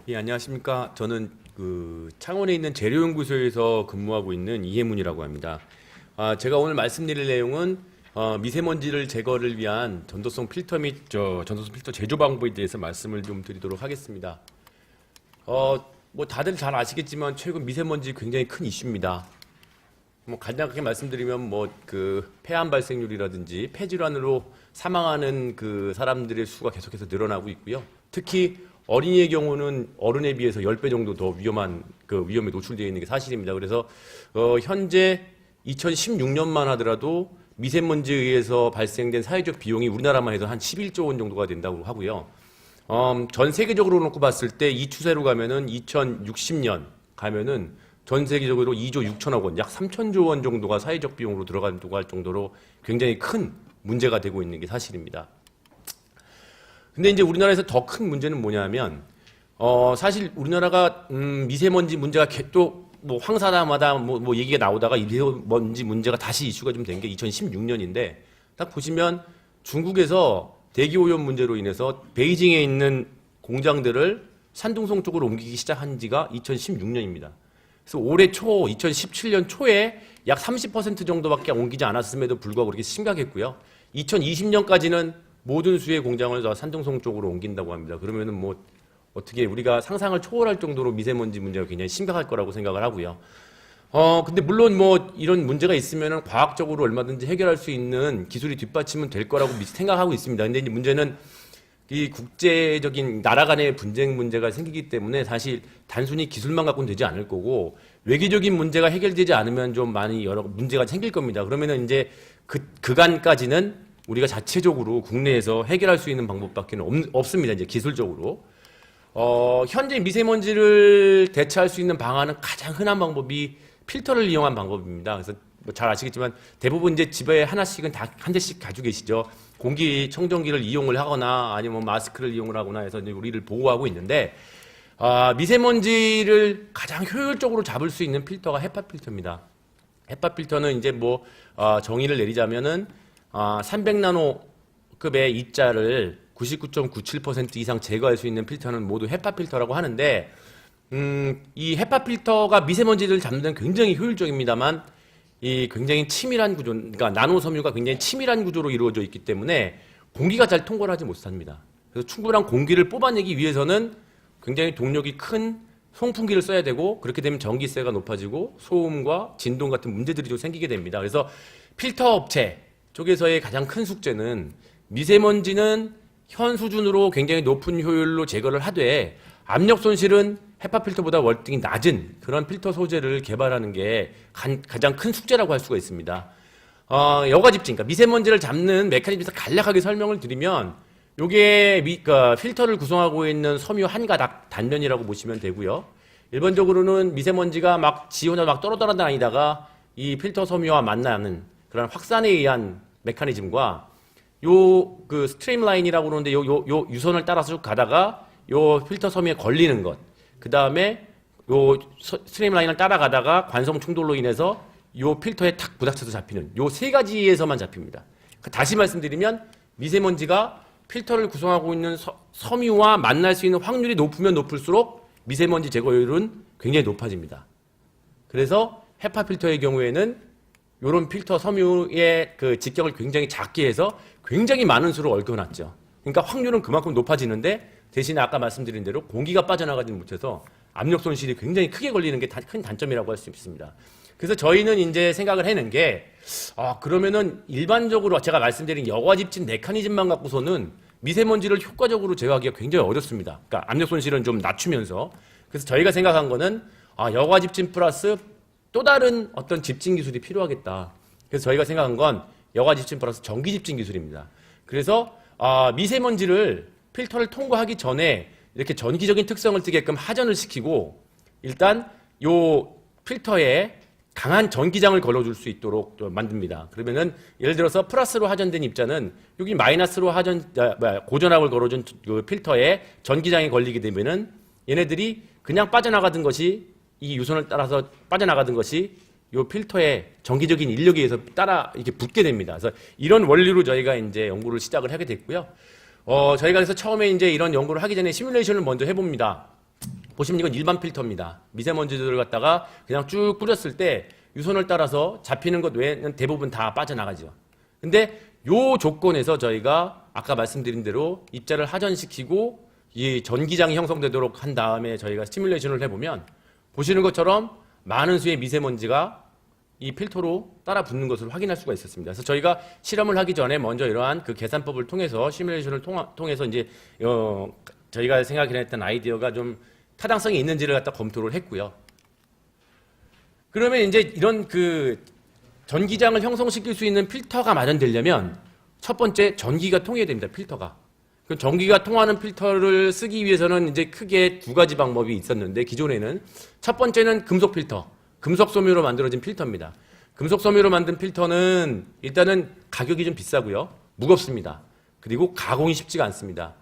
예, 안녕하십니까. 저는 창원에 있는 재료연구소에서 근무하고 있는 이해문이라고 합니다. 제가 오늘 말씀드릴 내용은 미세먼지를 제거를 위한 전도성 필터 및 전도성 필터 제조 방법에 대해서 말씀을 좀 드리도록 하겠습니다. 뭐 다들 잘 아시겠지만 최근 미세먼지 굉장히 큰 이슈입니다. 뭐 간단하게 말씀드리면 폐암 발생률이라든지 폐질환으로 사망하는 사람들의 수가 계속해서 늘어나고 있고요. 특히 어린이의 경우는 어른에 비해서 10배 정도 더 위험한 위험에 노출되어 있는 게 사실입니다. 그래서 현재 2016년만 하더라도 미세먼지에 의해서 발생된 사회적 비용이 우리나라만 해도 한 11조 원 정도가 된다고 하고요. 전 세계적으로 놓고 봤을 때 이 추세로 가면은 2060년 가면은 전 세계적으로 2조 6천억 원, 약 3천조 원 정도가 사회적 비용으로 들어간다고 할 정도로 굉장히 큰 문제가 되고 있는 게 사실입니다. 근데 이제 우리나라에서 더 큰 문제는 뭐냐면, 사실 우리나라가, 미세먼지 문제가 또 뭐 황사다마다 뭐 얘기가 나오다가 미세먼지 문제가 다시 이슈가 좀 된 게 2016년인데, 딱 보시면 중국에서 대기오염 문제로 인해서 베이징에 있는 공장들을 산둥성 쪽으로 옮기기 시작한 지가 2016년입니다. 그래서 올해 2017년 초에 약 30% 정도밖에 옮기지 않았음에도 불구하고 그렇게 심각했고요. 2020년까지는 모든 수의 공장을 산둥성 쪽으로 옮긴다고 합니다. 그러면은 뭐 어떻게 우리가 상상을 초월할 정도로 미세먼지 문제가 굉장히 심각할 거라고 생각을 하고요. 근데 물론 뭐 이런 문제가 있으면은 과학적으로 얼마든지 해결할 수 있는 기술이 뒷받침은 될 거라고 생각하고 있습니다. 근데 이제 문제는 이 국제적인 나라 간의 분쟁 문제가 생기기 때문에 사실 단순히 기술만 갖고는 되지 않을 거고 외교적인 문제가 해결되지 않으면 좀 많이 여러 문제가 생길 겁니다. 그러면은 이제 그간까지는 우리가 자체적으로 국내에서 해결할 수 있는 방법밖에 없습니다. 이제 기술적으로. 현재 미세먼지를 대체할 수 있는 방안은 가장 흔한 방법이 필터를 이용한 방법입니다. 그래서 뭐잘 아시겠지만 대부분 이제 집에 하나씩은 다 한 대씩 가지고 계시죠. 공기청정기를 이용을 하거나 아니면 마스크를 이용을 하거나 해서 이제 우리를 보호하고 있는데, 미세먼지를 가장 효율적으로 잡을 수 있는 필터가 헤파 필터입니다. 헤파 필터는 이제 정의를 내리자면은 300나노급의 이자를 99.97% 이상 제거할 수 있는 필터는 모두 헤파 필터라고 하는데, 이 헤파 필터가 미세먼지를 잡는 데는 굉장히 효율적입니다만, 이 굉장히 치밀한 구조, 그러니까 나노 섬유가 굉장히 치밀한 구조로 이루어져 있기 때문에 공기가 잘 통과를 하지 못합니다. 그래서 충분한 공기를 뽑아내기 위해서는 굉장히 동력이 큰 송풍기를 써야 되고, 그렇게 되면 전기세가 높아지고 소음과 진동 같은 문제들이 좀 생기게 됩니다. 그래서 필터 업체 쪽에서의 가장 큰 숙제는 미세먼지는 현 수준으로 굉장히 높은 효율로 제거를 하되 압력 손실은 헤파 필터보다 월등히 낮은 그런 필터 소재를 개발하는 게 가장 큰 숙제라고 할 수가 있습니다. 여과집진, 그러니까 미세먼지를 잡는 메커니즘에서 간략하게 설명을 드리면, 요게 필터를 구성하고 있는 섬유 한 가닥 단면이라고 보시면 되고요. 일반적으로는 미세먼지가 막 지 혼자 막 떨어다니다가 이 필터 섬유와 만나는 그런 확산에 의한 메커니즘과 스트림 라인이라고 그러는데 요 유선을 따라서 쭉 가다가 요 필터 섬유에 걸리는 것, 그 다음에 요 스트림 라인을 따라가다가 관성 충돌로 인해서 요 필터에 탁 부닥쳐서 잡히는 요 세 가지에서만 잡힙니다. 다시 말씀드리면 미세먼지가 필터를 구성하고 있는 섬유와 만날 수 있는 확률이 높으면 높을수록 미세먼지 제거율은 굉장히 높아집니다. 그래서 헤파 필터의 경우에는 이런 필터 섬유의 직경을 굉장히 작게 해서 굉장히 많은 수를 얽어놨죠. 그러니까 확률은 그만큼 높아지는데 대신에 아까 말씀드린 대로 공기가 빠져나가지 못해서 압력 손실이 굉장히 크게 걸리는 게 큰 단점이라고 할 수 있습니다. 그래서 저희는 이제 생각을 해낸 게, 그러면은 일반적으로 제가 말씀드린 여과집진 메커니즘만 갖고서는 미세먼지를 효과적으로 제거하기가 굉장히 어렵습니다. 그러니까 압력 손실은 좀 낮추면서. 그래서 저희가 생각한 거는, 여과집진 플러스 또 다른 어떤 집진 기술이 필요하겠다. 그래서 저희가 생각한 건 여과집진 플러스 전기집진 기술입니다. 그래서 미세먼지를 필터를 통과하기 전에 이렇게 전기적인 특성을 띠게끔 하전을 시키고, 일단 요 필터에 강한 전기장을 걸어줄 수 있도록 만듭니다. 그러면은 예를 들어서 플러스로 하전된 입자는 여기 마이너스로 고전압을 걸어준 그 필터에 전기장이 걸리게 되면은 얘네들이 그냥 빠져나가던 것이, 이 유선을 따라서 빠져나가던 것이 요 필터의 전기적인 인력에 의해서 따라 이렇게 붙게 됩니다. 그래서 이런 원리로 저희가 이제 연구를 시작을 하게 됐고요. 저희가 그래서 처음에 이제 이런 연구를 하기 전에 시뮬레이션을 먼저 해봅니다. 보시면 이건 일반 필터입니다. 미세먼지들을 갖다가 그냥 쭉 뿌렸을 때 유선을 따라서 잡히는 것 외에는 대부분 다 빠져나가죠. 근데 요 조건에서 저희가 아까 말씀드린 대로 입자를 하전시키고 이 전기장이 형성되도록 한 다음에 저희가 시뮬레이션을 해보면 보시는 것처럼 많은 수의 미세먼지가 이 필터로 따라 붙는 것을 확인할 수가 있었습니다. 그래서 저희가 실험을 하기 전에 먼저 이러한 그 계산법을 통해서 시뮬레이션을 통해서 이제 저희가 생각했던 아이디어가 좀 타당성이 있는지를 갖다 검토를 했고요. 그러면 이제 이런 그 전기장을 형성시킬 수 있는 필터가 마련되려면 첫 번째 전기가 통해야 됩니다. 필터가. 그 전기가 통하는 필터를 쓰기 위해서는 이제 크게 두 가지 방법이 있었는데 기존에는 첫 번째는 금속 필터, 금속 섬유로 만들어진 필터입니다. 금속 섬유로 만든 필터는 일단은 가격이 좀 비싸고요, 무겁습니다. 그리고 가공이 쉽지가 않습니다.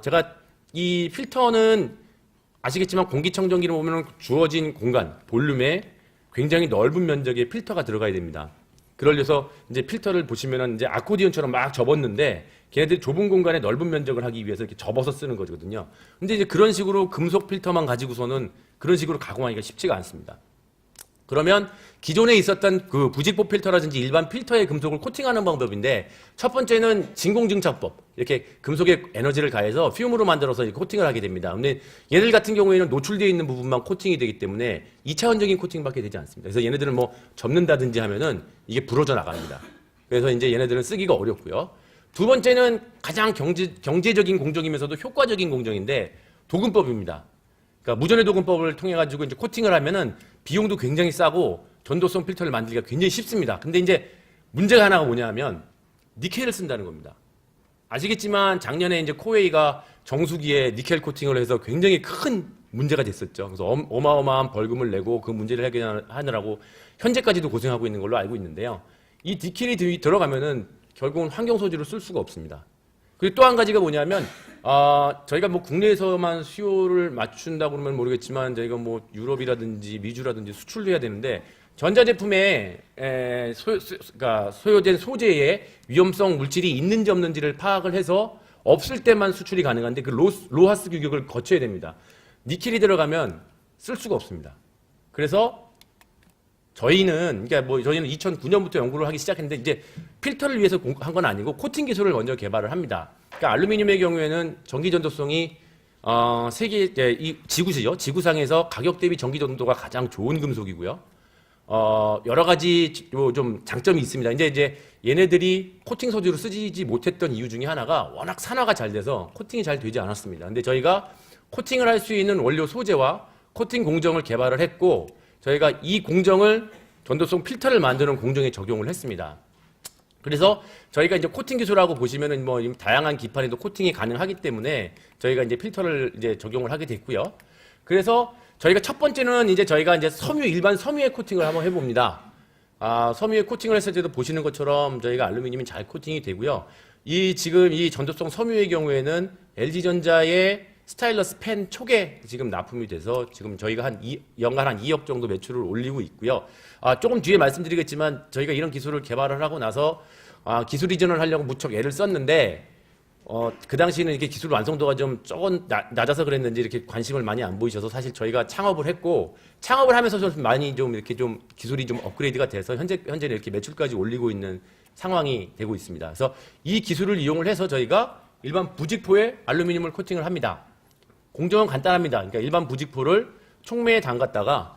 제가 이 필터는 아시겠지만 공기청정기를 보면 주어진 공간, 볼륨에 굉장히 넓은 면적의 필터가 들어가야 됩니다. 그러려서 이제 필터를 보시면은 이제 아코디언처럼 막 접었는데 걔네들이 좁은 공간에 넓은 면적을 하기 위해서 이렇게 접어서 쓰는 거거든요. 근데 이제 그런 식으로 금속 필터만 가지고서는 그런 식으로 가공하기가 쉽지가 않습니다. 그러면 기존에 있었던 그 부직포 필터라든지 일반 필터의 금속을 코팅하는 방법인데 첫 번째는 진공증착법, 이렇게 금속에 에너지를 가해서 퓨움으로 만들어서 이렇게 코팅을 하게 됩니다. 근데 얘들 같은 경우에는 노출되어 있는 부분만 코팅이 되기 때문에 2차원적인 코팅밖에 되지 않습니다. 그래서 얘네들은 뭐 접는다든지 하면은 이게 부러져 나갑니다. 그래서 이제 얘네들은 쓰기가 어렵고요. 두 번째는 가장 경제적인 공정이면서도 효과적인 공정인데 도금법입니다. 그러니까 무전의 도금법을 통해 가지고 이제 코팅을 하면은 비용도 굉장히 싸고 전도성 필터를 만들기가 굉장히 쉽습니다. 근데 이제 문제가 하나가 뭐냐면 니켈을 쓴다는 겁니다. 아시겠지만 작년에 이제 코웨이가 정수기에 니켈 코팅을 해서 굉장히 큰 문제가 됐었죠. 그래서 어마어마한 벌금을 내고 그 문제를 해결하느라고 현재까지도 고생하고 있는 걸로 알고 있는데요. 이 니켈이 들어가면은 결국은 환경 소지로 쓸 수가 없습니다. 그리고 또 한 가지가 뭐냐면 저희가 뭐 국내에서만 수요를 맞춘다고 그러면 모르겠지만 저희가 뭐 유럽이라든지 미주라든지 수출도 해야 되는데 전자제품에 그러니까 소요된 소재에 위험성 물질이 있는지 없는지를 파악을 해서 없을 때만 수출이 가능한데 그 로하스 규격을 거쳐야 됩니다. 니켈이 들어가면 쓸 수가 없습니다. 그래서 저희는 2009년부터 연구를 하기 시작했는데 이제 필터를 위해서 한 건 아니고 코팅 기술을 먼저 개발을 합니다. 그러니까 알루미늄의 경우에는 전기 전도성이 세계 이 지구시죠. 지구상에서 가격 대비 전기 전도가 가장 좋은 금속이고요. 여러 가지 좀 장점이 있습니다. 이제 얘네들이 코팅 소재로 쓰지 못했던 이유 중에 하나가 워낙 산화가 잘 돼서 코팅이 잘 되지 않았습니다. 근데 저희가 코팅을 할 수 있는 원료 소재와 코팅 공정을 개발을 했고 저희가 이 공정을 전도성 필터를 만드는 공정에 적용을 했습니다. 그래서 저희가 이제 코팅 기술하고 보시면은 뭐 다양한 기판에도 코팅이 가능하기 때문에 저희가 이제 필터를 이제 적용을 하게 됐고요. 그래서 저희가 첫 번째는 이제 저희가 이제 일반 섬유에 코팅을 한번 해봅니다. 섬유에 코팅을 했을 때도 보시는 것처럼 저희가 알루미늄이 잘 코팅이 되고요. 지금 이 전도성 섬유의 경우에는 LG전자의 스타일러스 펜 촉에 지금 납품이 돼서 지금 저희가 연간 한 2억 정도 매출을 올리고 있고요. 조금 뒤에 말씀드리겠지만 저희가 이런 기술을 개발을 하고 나서 기술 이전을 하려고 무척 애를 썼는데 그 당시에는 이렇게 기술 완성도가 좀 조금 낮아서 그랬는지 이렇게 관심을 많이 안 보이셔서 사실 저희가 창업을 했고 창업을 하면서 좀 많이 좀 이렇게 좀 기술이 좀 업그레이드가 돼서 현재는 이렇게 매출까지 올리고 있는 상황이 되고 있습니다. 그래서 이 기술을 이용을 해서 저희가 일반 부직포에 알루미늄을 코팅을 합니다. 공정은 간단합니다. 그러니까 일반 부직포를 촉매에 담갔다가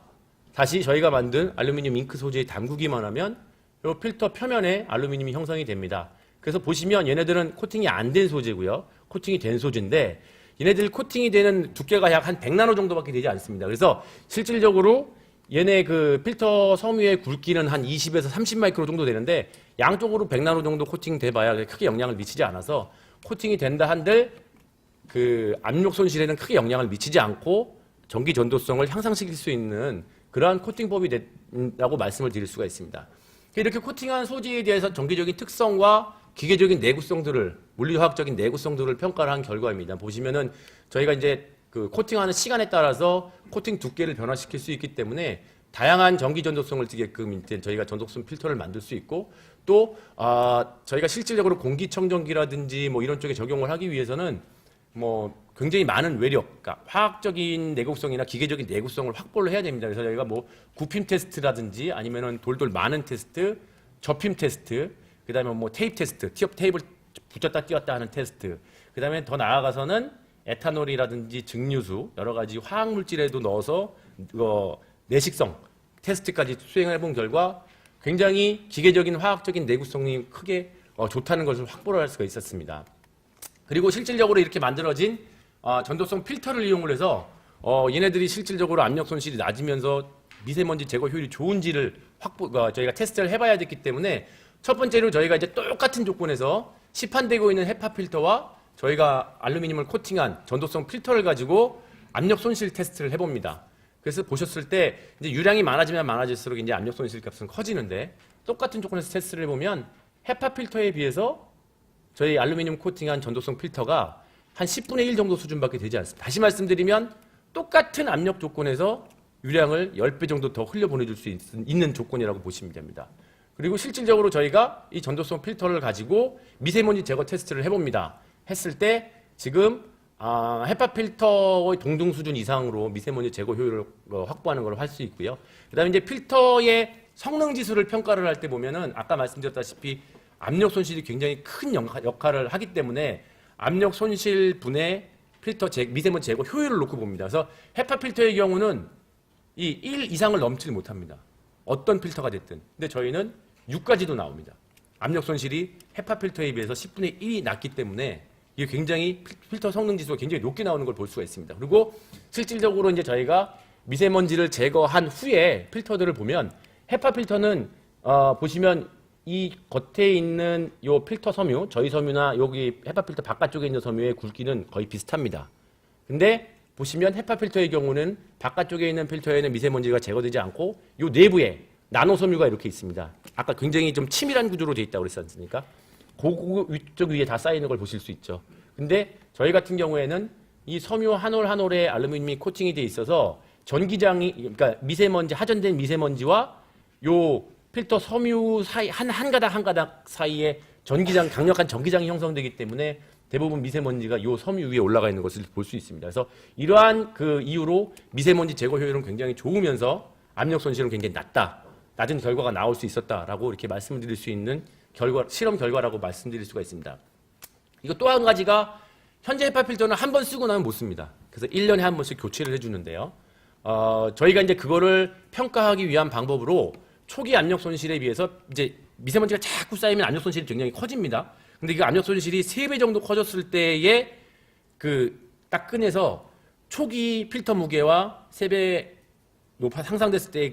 다시 저희가 만든 알루미늄 잉크 소재에 담그기만 하면 이 필터 표면에 알루미늄이 형성이 됩니다. 그래서 보시면 얘네들은 코팅이 안 된 소재고요. 코팅이 된 소재인데 얘네들 코팅이 되는 두께가 약 한 100나노 정도밖에 되지 않습니다. 그래서 실질적으로 얘네 그 필터 섬유의 굵기는 한 20에서 30 마이크로 정도 되는데 양쪽으로 100나노 정도 코팅 돼봐야 크게 영향을 미치지 않아서 코팅이 된다 한들 그 압력 손실에는 크게 영향을 미치지 않고 전기 전도성을 향상시킬 수 있는 그러한 코팅법이 된다고 말씀을 드릴 수가 있습니다. 이렇게 코팅한 소재에 대해서 전기적인 특성과 기계적인 내구성들을 물리화학적인 내구성들을 평가를 한 결과입니다. 보시면은 저희가 이제 그 코팅하는 시간에 따라서 코팅 두께를 변화시킬 수 있기 때문에 다양한 전기 전도성을 띠게끔 저희가 전도성 필터를 만들 수 있고 또 저희가 실질적으로 공기청정기라든지 뭐 이런 쪽에 적용을 하기 위해서는 뭐 굉장히 많은 외력, 그러니까 화학적인 내구성이나 기계적인 내구성을 확보를 해야 됩니다. 그래서 저희가 뭐 구핌 테스트라든지 아니면은 돌돌 많은 테스트, 접힘 테스트, 그다음에 뭐 테이프 테스트, 테이프를 붙였다 띄었다 하는 테스트, 그다음에 더 나아가서는 에탄올이라든지 증류수, 여러 가지 화학 물질에도 넣어서 내식성 테스트까지 수행해 본 결과 굉장히 기계적인 화학적인 내구성이 크게 좋다는 것을 확보를 할 수가 있었습니다. 그리고 실질적으로 이렇게 만들어진 전도성 필터를 이용을 해서 얘네들이 실질적으로 압력 손실이 낮으면서 미세먼지 제거 효율이 좋은지를 저희가 테스트를 해봐야 됐기 때문에 첫 번째로 저희가 이제 똑같은 조건에서 시판되고 있는 헤파 필터와 저희가 알루미늄을 코팅한 전도성 필터를 가지고 압력 손실 테스트를 해봅니다. 그래서 보셨을 때 이제 유량이 많아지면 많아질수록 이제 압력 손실 값은 커지는데 똑같은 조건에서 테스트를 해보면 헤파 필터에 비해서 저희 알루미늄 코팅한 전도성 필터가 한 10분의 1 정도 수준밖에 되지 않습니다. 다시 말씀드리면 똑같은 압력 조건에서 유량을 10배 정도 더 흘려보내줄 수 있는 조건이라고 보시면 됩니다. 그리고 실질적으로 저희가 이 전도성 필터를 가지고 미세먼지 제거 테스트를 해봅니다. 했을 때 지금 헤파 필터의 동등 수준 이상으로 미세먼지 제거 효율을 확보하는 걸 할 수 있고요. 그다음에 이제 필터의 성능 지수를 평가를 할 때 보면은 아까 말씀드렸다시피 압력 손실이 굉장히 큰 역할을 하기 때문에 압력 손실 분의 필터 미세먼지 제거 효율을 놓고 봅니다. 그래서 헤파 필터의 경우는 이 1 이상을 넘지 못합니다. 어떤 필터가 됐든. 근데 저희는 6까지도 나옵니다. 압력 손실이 헤파 필터에 비해서 10분의 1이 낮기 때문에 이게 굉장히 필터 성능 지수가 굉장히 높게 나오는 걸 볼 수가 있습니다. 그리고 실질적으로 이제 저희가 미세먼지를 제거한 후에 필터들을 보면 헤파 필터는 보시면 이 겉에 있는 요 필터 섬유, 저희 섬유나 여기 헤파 필터 바깥쪽에 있는 섬유의 굵기는 거의 비슷합니다. 근데 보시면 헤파 필터의 경우는 바깥쪽에 있는 필터에는 미세먼지가 제거되지 않고 요 내부에 나노 섬유가 이렇게 있습니다. 아까 굉장히 좀 치밀한 구조로 되어 있다고 그랬지 않습니까? 그 위쪽 위에 다 쌓이는 걸 보실 수 있죠. 근데 저희 같은 경우에는 이 섬유 한 올 한 올에 알루미늄이 코팅이 되어 있어서 전기장이, 그러니까 미세먼지, 하전된 미세먼지와 요 필터 섬유 사이 한 가닥 한 가닥 사이에 강력한 전기장이 형성되기 때문에 대부분 미세먼지가 요 섬유 위에 올라가 있는 것을 볼 수 있습니다. 그래서 이러한 그 이유로 미세먼지 제거 효율은 굉장히 좋으면서 압력 손실은 굉장히 낮은 결과가 나올 수 있었다라고 이렇게 말씀드릴 수 있는 실험 결과라고 말씀드릴 수가 있습니다. 이거 또 한 가지가 현재 헤파 필터는 한 번 쓰고 나면 못 씁니다. 그래서 1년에 한 번씩 교체를 해주는데요. 저희가 이제 그거를 평가하기 위한 방법으로 초기 압력 손실에 비해서 이제 미세먼지가 자꾸 쌓이면 압력 손실이 굉장히 커집니다. 근데 이 압력 손실이 3배 정도 커졌을 때에 딱 꺼내서 초기 필터 무게와 3배 상상됐을 때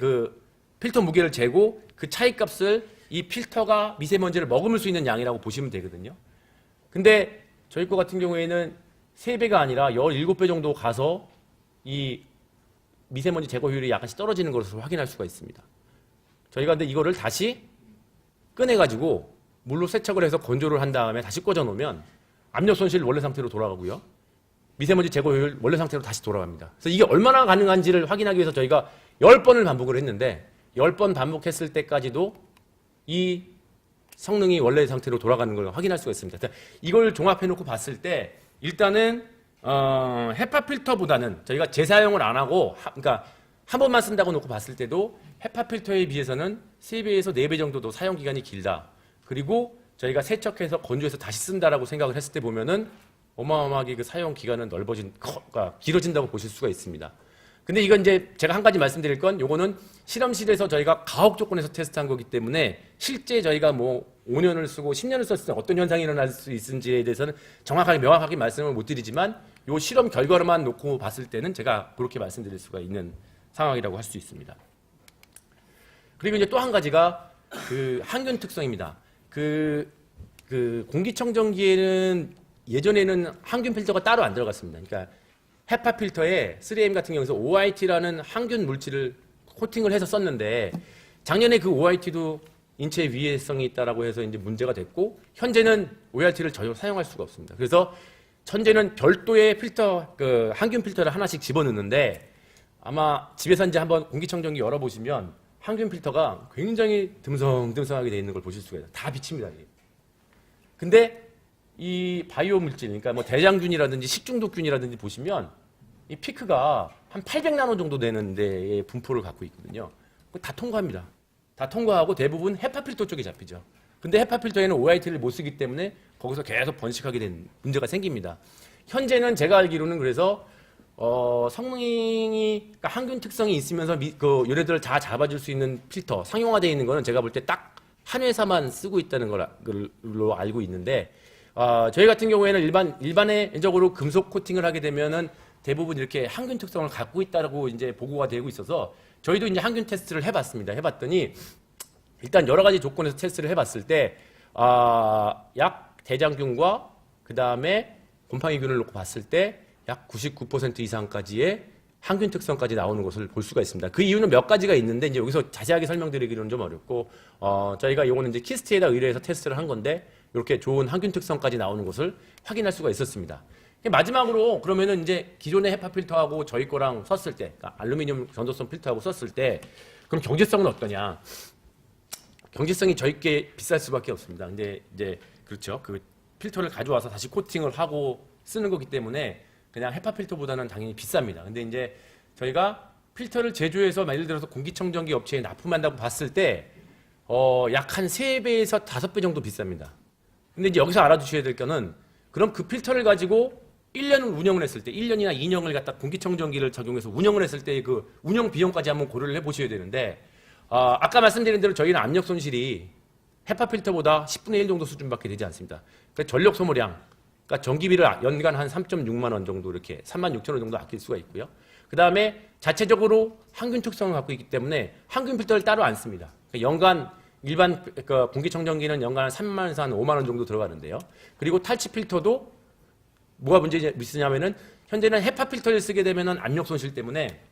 필터 무게를 재고 그 차이 값을 이 필터가 미세먼지를 머금을 수 있는 양이라고 보시면 되거든요. 근데 저희 거 같은 경우에는 3배가 아니라 17배 정도 가서 이 미세먼지 제거 효율이 약간씩 떨어지는 것을 확인할 수가 있습니다. 저희가 근데 이거를 다시 꺼내가지고 물로 세척을 해서 건조를 한 다음에 다시 꽂아 놓으면 압력 손실 원래 상태로 돌아가고요. 미세먼지 제거 효율 원래 상태로 다시 돌아갑니다. 그래서 이게 얼마나 가능한지를 확인하기 위해서 저희가 10번을 반복을 했는데 10번 반복했을 때까지도 이 성능이 원래 상태로 돌아가는 걸 확인할 수가 있습니다. 이걸 종합해 놓고 봤을 때 일단은 헤파 필터보다는 저희가 재사용을 안 하고 그러니까 한 번만 쓴다고 놓고 봤을 때도 헤파 필터에 비해서는 3배에서 4배 정도 더 사용 기간이 길다. 그리고 저희가 세척해서 건조해서 다시 쓴다라고 생각을 했을 때 보면은 어마어마하게 그 사용 기간은 길어진다고 보실 수가 있습니다. 근데 이건 이제 제가 한 가지 말씀드릴 건 요거는 실험실에서 저희가 가혹 조건에서 테스트한 거기 때문에 실제 저희가 뭐 5년을 쓰고 10년을 썼을 때 어떤 현상이 일어날 수 있는지에 대해서는 정확하게 명확하게 말씀을 못 드리지만 요 실험 결과로만 놓고 봤을 때는 제가 그렇게 말씀드릴 수가 있는 상황이라고 할 수 있습니다. 그리고 이제 또 한 가지가 항균 특성입니다. 공기청정기에는 예전에는 항균 필터가 따로 안 들어갔습니다. 그러니까 헤파 필터에 3M 같은 경우에서 OIT라는 항균 물질을 코팅을 해서 썼는데 작년에 그 OIT도 인체 위해성이 있다라고 해서 이제 문제가 됐고 현재는 OIT를 전혀 사용할 수가 없습니다. 그래서 현재는 별도의 필터 항균 필터를 하나씩 집어넣는데 아마 집에서 이제 한번 공기청정기 열어보시면 항균 필터가 굉장히 듬성듬성하게 되어 있는 걸 보실 수가 있어요. 다 비칩니다. 이게. 근데 이 바이오 물질, 그러니까 뭐 대장균이라든지 식중독균이라든지 보시면 이 피크가 한 800나노 정도 되는 데의 분포를 갖고 있거든요. 다 통과합니다. 다 통과하고 대부분 헤파 필터 쪽에 잡히죠. 근데 헤파 필터에는 OIT를 못 쓰기 때문에 거기서 계속 번식하게 된 문제가 생깁니다. 현재는 제가 알기로는 그래서 성능이 그러니까 항균 특성이 있으면서 그 요래들을 다 잡아줄 수 있는 필터 상용화되어 있는 거는 제가 볼 때 딱 한 회사만 쓰고 있다는 걸로 알고 있는데 저희 같은 경우에는 일반적으로 금속 코팅을 하게 되면은 대부분 이렇게 항균 특성을 갖고 있다고 이제 보고가 되고 있어서 저희도 이제 항균 테스트를 해봤습니다. 해봤더니 일단 여러 가지 조건에서 테스트를 해봤을 때 약 대장균과 그 다음에 곰팡이균을 놓고 봤을 때 약 99% 이상까지의 항균 특성까지 나오는 것을 볼 수가 있습니다. 그 이유는 몇 가지가 있는데 이제 여기서 자세하게 설명드리기는 좀 어렵고 저희가 요거는 이제 키스트에다 의뢰해서 테스트를 한 건데 이렇게 좋은 항균 특성까지 나오는 것을 확인할 수가 있었습니다. 마지막으로 그러면은 이제 기존의 헤파 필터하고 저희 거랑 썼을 때, 그러니까 알루미늄 전도성 필터하고 썼을 때 그럼 경제성은 어떠냐? 경제성이 저희께 비쌀 수밖에 없습니다. 근데 이제 그렇죠. 그 필터를 가져와서 다시 코팅을 하고 쓰는 거기 때문에 그냥 헤파 필터보다는 당연히 비쌉니다. 근데 이제 저희가 필터를 제조해서 예를 들어서 공기청정기 업체에 납품한다고 봤을 때 약 한 3배에서 5배 정도 비쌉니다. 근데 이제 여기서 알아두셔야 될 거는 그럼 그 필터를 가지고 1년을 운영을 했을 때 1년이나 2년을 갖다 공기청정기를 적용해서 운영을 했을 때 그 운영 비용까지 한번 고려를 해보셔야 되는데 아까 말씀드린 대로 저희는 압력 손실이 헤파 필터보다 10분의 1 정도 수준밖에 되지 않습니다. 그러니까 전력 소모량, 그러니까 전기비를 연간 한 3.6만 원 정도 이렇게 3만 6천 원 정도 아낄 수가 있고요. 그 다음에 자체적으로 항균 특성을 갖고 있기 때문에 항균 필터를 따로 안 씁니다. 그러니까 연간 일반 공기청정기는 연간 한 3만 원에서 한 5만 원 정도 들어가는데요. 그리고 탈취 필터도 뭐가 문제냐면은 현재는 헤파 필터를 쓰게 되면은 압력 손실 때문에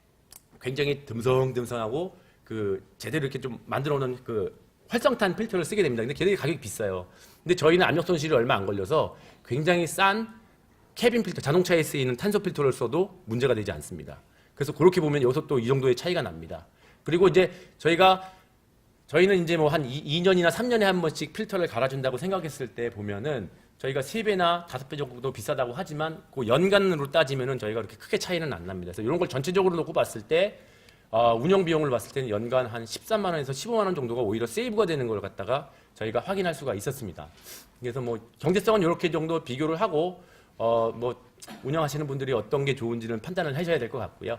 굉장히 듬성듬성하고 그 제대로 이렇게 좀 만들어 놓은 그 활성탄 필터를 쓰게 됩니다. 근데 걔들이 가격이 비싸요. 근데 저희는 압력 손실이 얼마 안 걸려서 굉장히 싼 캐빈 필터, 자동차에 쓰이는 탄소 필터를 써도 문제가 되지 않습니다. 그래서 그렇게 보면 여기서 또 이 정도의 차이가 납니다. 그리고 이제 저희는 이제 뭐 한 2년이나 3년에 한 번씩 필터를 갈아준다고 생각했을 때 보면은 저희가 3배나 5배 정도 비싸다고 하지만 그 연간으로 따지면은 저희가 그렇게 크게 차이는 안 납니다. 그래서 이런 걸 전체적으로 놓고 봤을 때 운영 비용을 봤을 때는 연간 한 13만 원에서 15만 원 정도가 오히려 세이브가 되는 걸 갖다가 저희가 확인할 수가 있었습니다. 그래서 뭐 경제성은 이렇게 정도 비교를 하고 뭐 운영하시는 분들이 어떤 게 좋은지는 판단을 하셔야 될 것 같고요.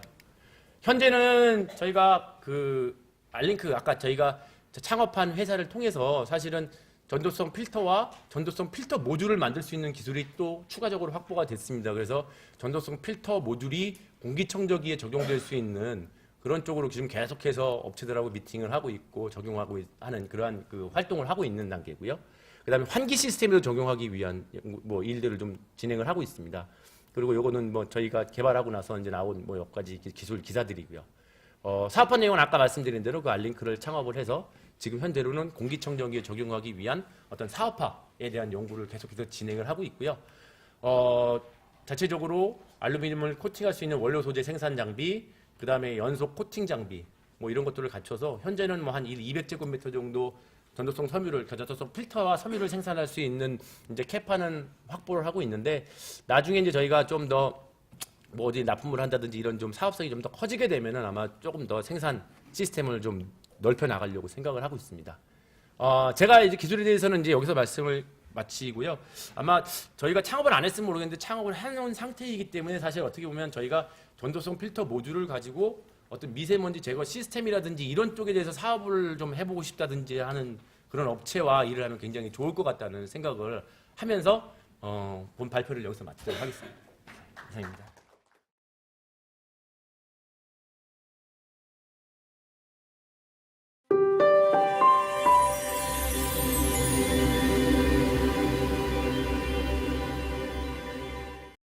현재는 저희가 그 알링크 아까 저희가 창업한 회사를 통해서 사실은 전도성 필터와 전도성 필터 모듈을 만들 수 있는 기술이 또 추가적으로 확보가 됐습니다. 그래서 전도성 필터 모듈이 공기청정기에 적용될 수 있는 그런 쪽으로 지금 계속해서 업체들하고 미팅을 하고 있고 적용하고 하는 그러한 그 활동을 하고 있는 단계고요. 그다음에 환기 시스템에도 적용하기 위한 뭐 일들을 좀 진행을 하고 있습니다. 그리고 요거는 뭐 저희가 개발하고 나서 이제 나온 뭐 몇 가지 기술 기사들이고요. 사업화 내용은 아까 말씀드린 대로 그 알링크를 창업을 해서 지금 현재로는 공기청정기에 적용하기 위한 어떤 사업화에 대한 연구를 계속해서 진행을 하고 있고요. 자체적으로 알루미늄을 코팅할 수 있는 원료 소재 생산 장비, 그 다음에 연속 코팅 장비, 뭐 이런 것들을 갖춰서 현재는 뭐 한 200제곱미터 정도 전도성 섬유를, 전도성 필터와 섬유를 생산할 수 있는 이제 캐파는 확보를 하고 있는데 나중에 이제 저희가 좀 더 뭐 어디 납품을 한다든지 이런 좀 사업성이 좀 더 커지게 되면은 아마 조금 더 생산 시스템을 좀 넓혀 나가려고 생각을 하고 있습니다. 제가 이제 기술에 대해서는 이제 여기서 말씀을 마치고요. 아마 저희가 창업을 안 했으면 모르겠는데 창업을 해놓은 상태이기 때문에 사실 어떻게 보면 저희가 전도성 필터 모듈을 가지고 어떤 미세먼지 제거 시스템이라든지 이런 쪽에 대해서 사업을 좀 해보고 싶다든지 하는 그런 업체와 일을 하면 굉장히 좋을 것 같다는 생각을 하면서 본 발표를 여기서 마치도록 하겠습니다. 이상입니다.